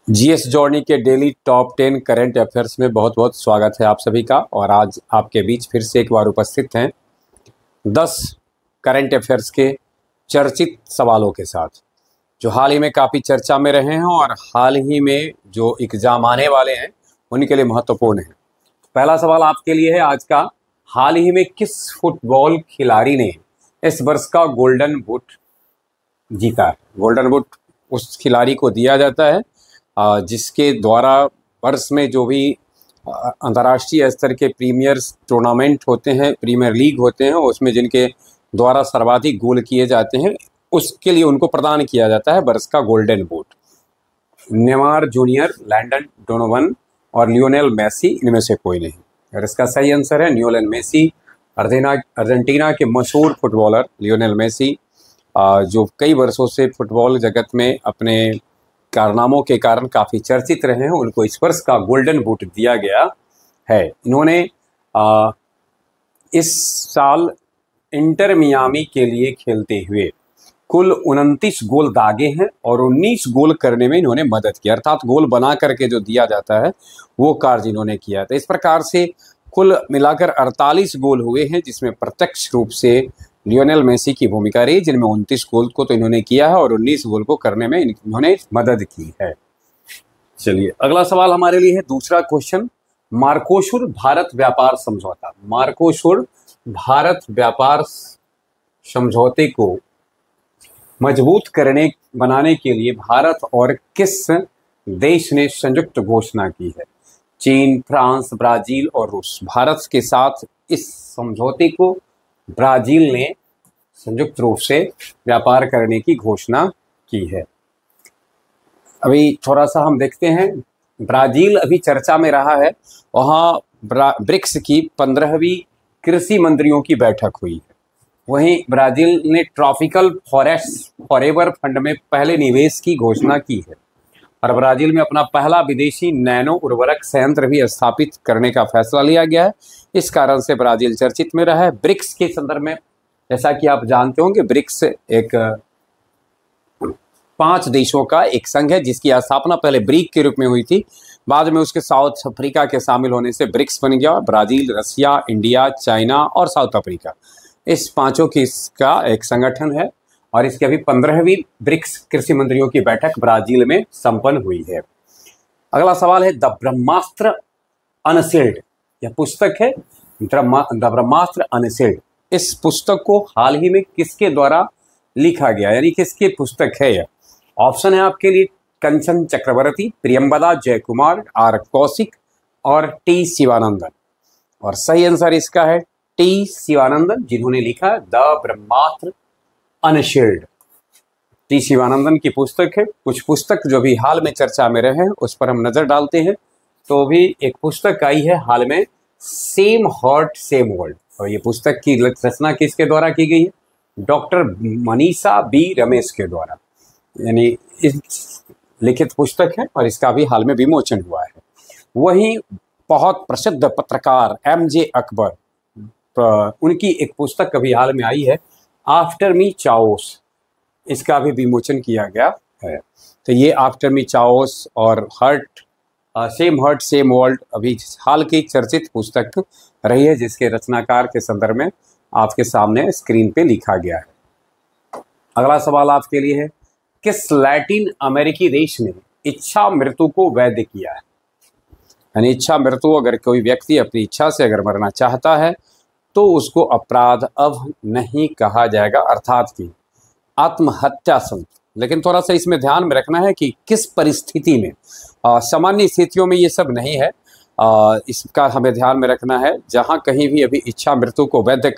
GS जॉर्नी के daily top 10 current affairs में बहुत बहुत स्वागत है आप सभी का। और आज आपके बीच फिर से एक बार उपस्थित हैं 10 करंट अफेयर्स के चर्चित सवालों के साथ, जो हाल ही में काफ़ी चर्चा में रहे हैं और हाल ही में जो एग्जाम आने वाले हैं उनके लिए महत्वपूर्ण है। पहला सवाल आपके लिए है आज का, हाल ही में किस फुटबॉल खिलाड़ी ने इस वर्ष का गोल्डन बूट जीता है? गोल्डन बूट उस खिलाड़ी को दिया जाता है जिसके द्वारा वर्ष में जो भी अंतर्राष्ट्रीय स्तर के प्रीमियर टूर्नामेंट होते हैं, प्रीमियर लीग होते हैं, उसमें जिनके द्वारा सर्वाधिक गोल किए जाते हैं उसके लिए उनको प्रदान किया जाता है वर्ष का golden boot. Neymar Junior, Landon Donovan और लियोनेल मेसी इनमें से कोई नहीं। और इसका सही आंसर है लियोनेल मेसी। अर्जेंटीना के मशहूर फुटबॉलर लियोनेल मेसी, जो कई वर्षों से फुटबॉल जगत में अपने कारनामों के कारण काफ़ी चर्चित रहे हैं, उनको इस वर्ष का गोल्डन बूट दिया गया है। इन्होंने इस साल इंटर मियामी के लिए खेलते हुए कुल 29 गोल दागे हैं और 19 गोल करने में इन्होंने मदद की, अर्थात गोल बना करके जो दिया जाता है वो कार्य इन्होंने किया था। इस प्रकार से कुल मिलाकर 48 गोल हुए हैं, जिसमें प्रत्यक्ष रूप से लियोनेल मेसी की भूमिका रही, जिनमें 29 गोल को तो इन्होंने किया है और 19 गोल को करने में इन्होंने मदद की है। चलिए अगला सवाल हमारे लिए है दूसरा क्वेश्चन, मार्कोसुर भारत व्यापार समझौता। मार्कोसुर भारत व्यापार समझौते को मजबूत बनाने के लिए भारत और किस देश ने संयुक्त घोषणा की है? चीन, फ्रांस, ब्राजील और रूस। भारत के साथ इस समझौते को ब्राजील ने संयुक्त रूप से व्यापार करने की घोषणा की है। अभी थोड़ा सा हम देखते हैं, ब्राजील अभी चर्चा में रहा है। वहाँ ब्रिक्स की 15वीं कृषि मंत्रियों की बैठक हुई है। वहीं ब्राजील ने ट्रॉपिकल फॉरेस्ट फॉरएवर फंड में पहले निवेश की घोषणा की है और ब्राजील में अपना पहला विदेशी नैनो उर्वरक संयंत्र भी स्थापित करने का फैसला लिया गया है। इस कारण से ब्राजील चर्चित में रहा है। ब्रिक्स के संदर्भ में जैसा कि आप जानते होंगे, ब्रिक्स एक 5 देशों का एक संघ है जिसकी स्थापना पहले ब्रिक के रूप में हुई थी, बाद में उसके साउथ अफ्रीका के शामिल होने से ब्रिक्स बन गया। ब्राजील, रसिया, इंडिया, चाइना और साउथ अफ्रीका, इस पांचों की इसका एक संगठन है और इसकी अभी 15वीं ब्रिक्स कृषि मंत्रियों की बैठक ब्राजील में संपन्न हुई है। अगला सवाल है द ब्रह्मास्त्र अनसील्ड। यह पुस्तक है द ब्रह्मास्त्र अनसील्ड। इस पुस्तक को हाल ही में किसके द्वारा लिखा गया, यानी किसकी पुस्तक है यह? ऑप्शन है आपके लिए कंचन चक्रवर्ती, प्रियंबदा जयकुमार, आर कौशिक और टी शिवानंदन। और सही आंसर इसका है टी शिवानंदन, जिन्होंने लिखा द ब्रह्मास्त्र अनशील्ड। टी शिवानंदन की पुस्तक है। कुछ पुस्तक जो भी हाल में चर्चा में रहे हैं उस पर हम नजर डालते हैं। तो भी एक पुस्तक आई है हाल में, सेम हार्ट सेम वर्ल्ड, और ये पुस्तक की रचना किसके द्वारा की गई है? डॉक्टर मनीषा बी रमेश के द्वारा, यानी इस लिखित पुस्तक है और इसका भी हाल में विमोचन हुआ है। वहीं बहुत प्रसिद्ध पत्रकार एमजे अकबर, उनकी एक पुस्तक कभी हाल में आई है, आफ्टर मी चाओस, इसका भी विमोचन किया गया है। तो ये आफ्टर मी चाओस और हार्ट सेम वर्ल्ड अभी हाल की चर्चित पुस्तक रही है, जिसके रचनाकार के संदर्भ में आपके सामने स्क्रीन पे लिखा गया है। अगला सवाल आपके लिए है, किस लैटिन अमेरिकी देश ने इच्छा मृत्यु को वैध किया है? यानी इच्छा मृत्यु, अगर कोई व्यक्ति अपनी इच्छा से अगर मरना चाहता है तो उसको अपराध अब नहीं कहा जाएगा, अर्थात कि आत्महत्या संत। लेकिन थोड़ा सा इसमें ध्यान में रखना है कि किस परिस्थिति में, सामान्य स्थितियों में ये सब नहीं है। इसका हमें ध्यान में रखना है, जहाँ कहीं भी अभी इच्छा मृत्यु को वैध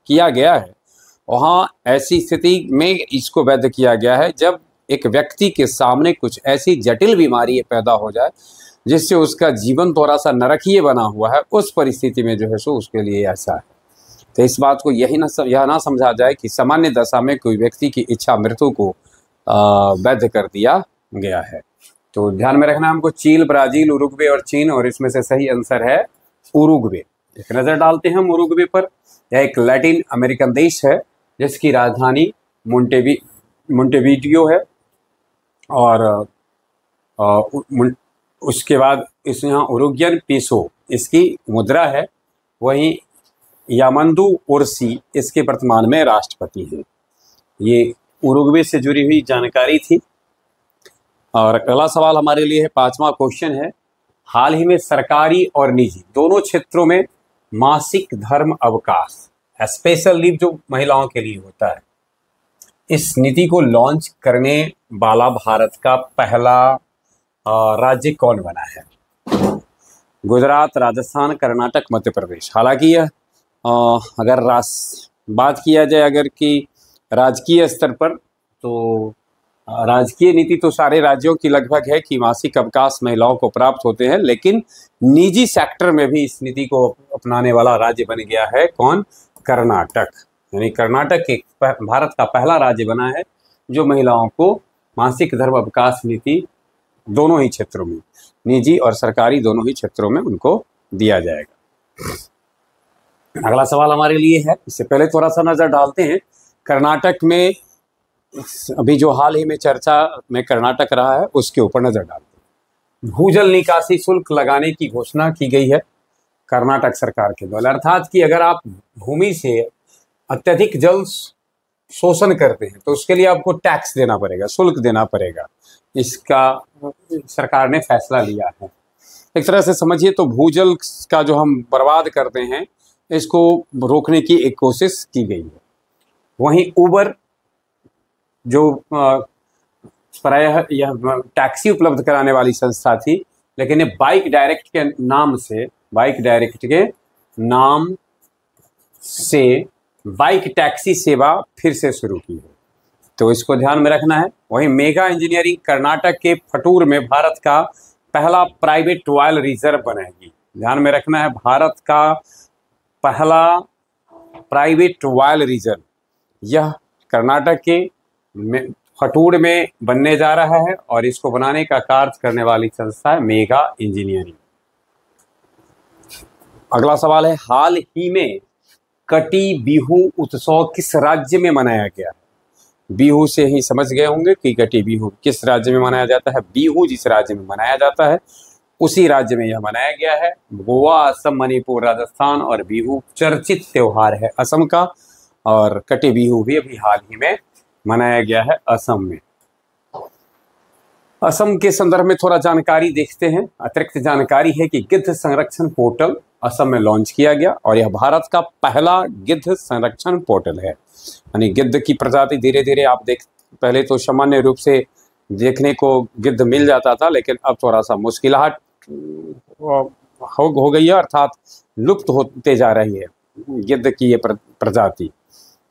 किया गया है, वहाँ ऐसी स्थिति में इसको वैध किया गया है जब एक व्यक्ति के सामने कुछ ऐसी जटिल बीमारी पैदा हो जाए जिससे उसका जीवन थोड़ा सा नरकीय बना हुआ है, उस परिस्थिति में जो है सो उसके लिए ऐसा है। तो इस बात को यह ना समझा जाए कि सामान्य दशा में कोई व्यक्ति की इच्छा मृत्यु को वैध कर दिया गया है। तो ध्यान में रखना हमको, चीन, ब्राजील, उरुग्वे और चीन, और इसमें से सही आंसर है उरुग्वे। एक नज़र डालते हैं हम उरुग्वे पर। यह एक लैटिन अमेरिकन देश है जिसकी राजधानी मोंटेविडियो है और उसके बाद इस यहाँ उरुग्वेन पीसो इसकी मुद्रा है। वहीं यामंदू ओरसी इसके वर्तमान में राष्ट्रपति हैं। ये उरुग्वे से जुड़ी हुई जानकारी थी। और अगला सवाल हमारे लिए है, 5वां क्वेश्चन है, हाल ही में सरकारी और निजी दोनों क्षेत्रों में मासिक धर्म अवकाश स्पेशल लीव जो महिलाओं के लिए होता है, इस नीति को लॉन्च करने वाला भारत का पहला राज्य कौन बना है? गुजरात, राजस्थान, कर्नाटक, मध्य प्रदेश। हालांकि यह अगर बात किया जाए अगर कि राजकीय स्तर पर, तो राजकीय नीति तो सारे राज्यों की लगभग है कि मासिक अवकाश महिलाओं को प्राप्त होते हैं, लेकिन निजी सेक्टर में भी इस नीति को अपनाने वाला राज्य बन गया है कौन? कर्नाटक। यानी कर्नाटक एक भारत का पहला राज्य बना है जो महिलाओं को मासिक धर्म अवकाश नीति दोनों ही क्षेत्रों में, निजी और सरकारी दोनों ही क्षेत्रों में उनको दिया जाएगा। अगला सवाल हमारे लिए है, इससे पहले थोड़ा सा नजर डालते हैं कर्नाटक में अभी जो हाल ही में चर्चा में कर्नाटक रहा है उसके ऊपर नजर डालते हैं। भूजल निकासी शुल्क लगाने की घोषणा की गई है कर्नाटक सरकार के द्वारा, अर्थात कि अगर आप भूमि से अत्यधिक जल शोषण करते हैं तो उसके लिए आपको टैक्स देना पड़ेगा, शुल्क देना पड़ेगा। इसका सरकार ने फैसला लिया है। एक तरह से समझिए तो भूजल का जो हम बर्बाद करते हैं इसको रोकने की एक कोशिश की गई है। वहीं उबर जो प्रायः यह टैक्सी उपलब्ध कराने वाली संस्था थी, लेकिन ये बाइक डायरेक्ट के नाम से बाइक टैक्सी सेवा फिर से शुरू की है, तो इसको ध्यान में रखना है। वहीं मेगा इंजीनियरिंग कर्नाटक के फटूर में भारत का पहला प्राइवेट ऑयल रिजर्व बनाएगी। ध्यान में रखना है, भारत का पहला प्राइवेट ऑयल रिजर्व यह कर्नाटक के फटूर में बनने जा रहा है और इसको बनाने का कार्य करने वाली संस्था है मेगा इंजीनियरिंग। अगला सवाल है, हाल ही में कटी बिहू उत्सव किस राज्य में मनाया गया है? बिहू से ही समझ गए होंगे कि कटी बिहू किस राज्य में मनाया जाता है। बिहू जिस राज्य में मनाया जाता है उसी राज्य में यह मनाया गया है। गोवा, असम, मणिपुर, राजस्थान और बिहू चर्चित त्योहार है असम का, और कटी बिहू भी अभी हाल ही में मनाया गया है असम में। असम के संदर्भ में थोड़ा जानकारी देखते हैं। अतिरिक्त जानकारी है कि गिद्ध संरक्षण पोर्टल असम में लॉन्च किया गया और यह भारत का पहला गिद्ध संरक्षण पोर्टल है। यानी गिद्ध की प्रजाति धीरे धीरे पहले तो सामान्य रूप से देखने को गिद्ध मिल जाता था, लेकिन अब थोड़ा सा मुश्किलात हो गई है, अर्थात लुप्त होते जा रही है गिद्ध की ये प्रजाति।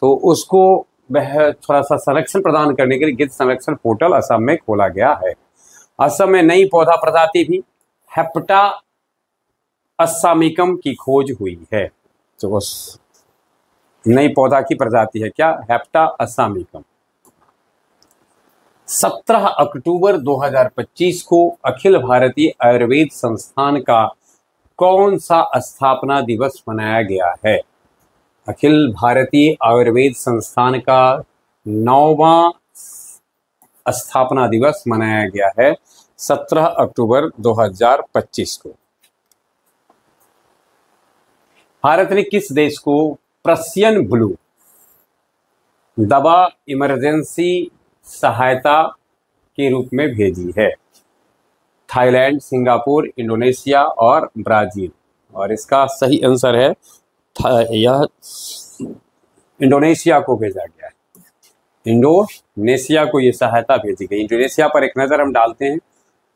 तो उसको थोड़ा सा संरक्षण प्रदान करने के लिए गिद्ध संरक्षण पोर्टल असम में खोला गया है। असम में नई पौधा प्रजाति भी हेप्टा अस्सामिकम की खोज हुई है। तो उस नई पौधा की प्रजाति है क्या? हेप्टा अस्सामिकम। 17 अक्टूबर 2025 को अखिल भारतीय आयुर्वेद संस्थान का कौन सा स्थापना दिवस मनाया गया है? अखिल भारतीय आयुर्वेद संस्थान का 9वां स्थापना दिवस मनाया गया है 17 अक्टूबर 2025 को। भारत ने किस देश को पर्शियन ब्लू दवा इमरजेंसी सहायता के रूप में भेजी है? थाईलैंड, सिंगापुर, इंडोनेशिया और ब्राजील। और इसका सही आंसर है यह इंडोनेशिया को भेजा गया है। इंडोनेशिया को यह सहायता भेजी गई। इंडोनेशिया पर एक नज़र हम डालते हैं।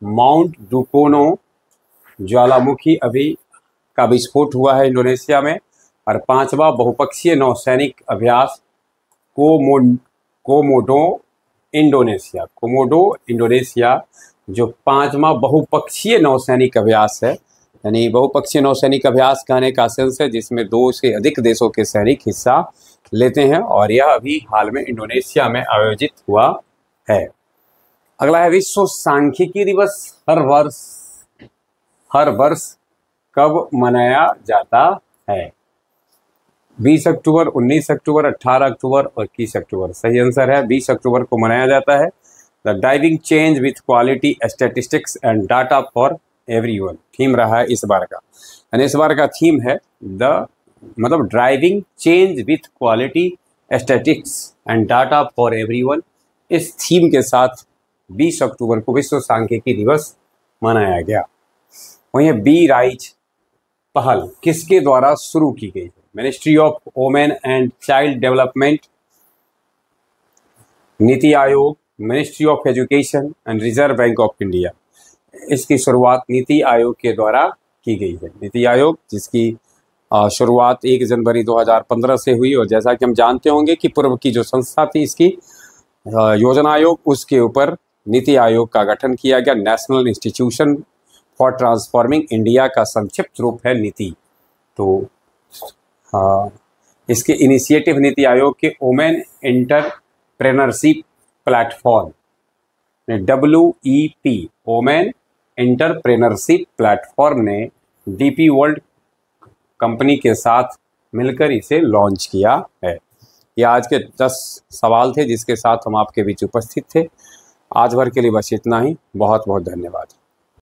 माउंट डुकोनो ज्वालामुखी अभी का विस्फोट हुआ है इंडोनेशिया में। और 5वां बहुपक्षीय नौसैनिक अभ्यास कोमोडो इंडोनेशिया जो 5वां बहुपक्षीय नौसैनिक अभ्यास है, यानी बहुपक्षीय नौसैनिक अभ्यास कहने का सेंस है जिसमें 2 से अधिक देशों के सैनिक हिस्सा लेते हैं, और यह अभी हाल में इंडोनेशिया में आयोजित हुआ है। अगला है, विश्व सांख्यिकी दिवस हर वर्ष कब मनाया जाता है? 20 अक्टूबर, 19 अक्टूबर, 18 अक्टूबर और 21 अक्टूबर। सही आंसर है 20 अक्टूबर को मनाया जाता है। The driving change with quality statistics and data for everyone theme रहा है इस बार का। यानी इस बार का थीम है मतलब driving change with quality statistics and data for everyone. इस थीम के साथ 20 अक्टूबर को विश्व सांख्यिकी दिवस मनाया गया। वहीं बी राइज पहल किसके द्वारा शुरू की गई है? Ministry of women and child development, NITI Aayog, ministry of education and reserve bank of India. इसकी शुरुआत नीति आयोग के द्वारा की गई है। नीति आयोग जिसकी शुरुआत 1 जनवरी 2015 से हुई, और जैसा कि हम जानते होंगे कि पूर्व की जो संस्था थी इसकी योजना आयोग, उसके ऊपर नीति आयोग का गठन किया गया। National institution for transforming India का संक्षिप्त रूप है नीति। तो इसके इनिशिएटिव नीति आयोग के women entrepreneurship platform WEP women entrepreneurship platform ने DP वर्ल्ड कंपनी के साथ मिलकर इसे लॉन्च किया है। ये आज के 10 सवाल थे जिसके साथ हम आपके बीच उपस्थित थे। आज भर के लिए बस इतना ही। बहुत बहुत धन्यवाद।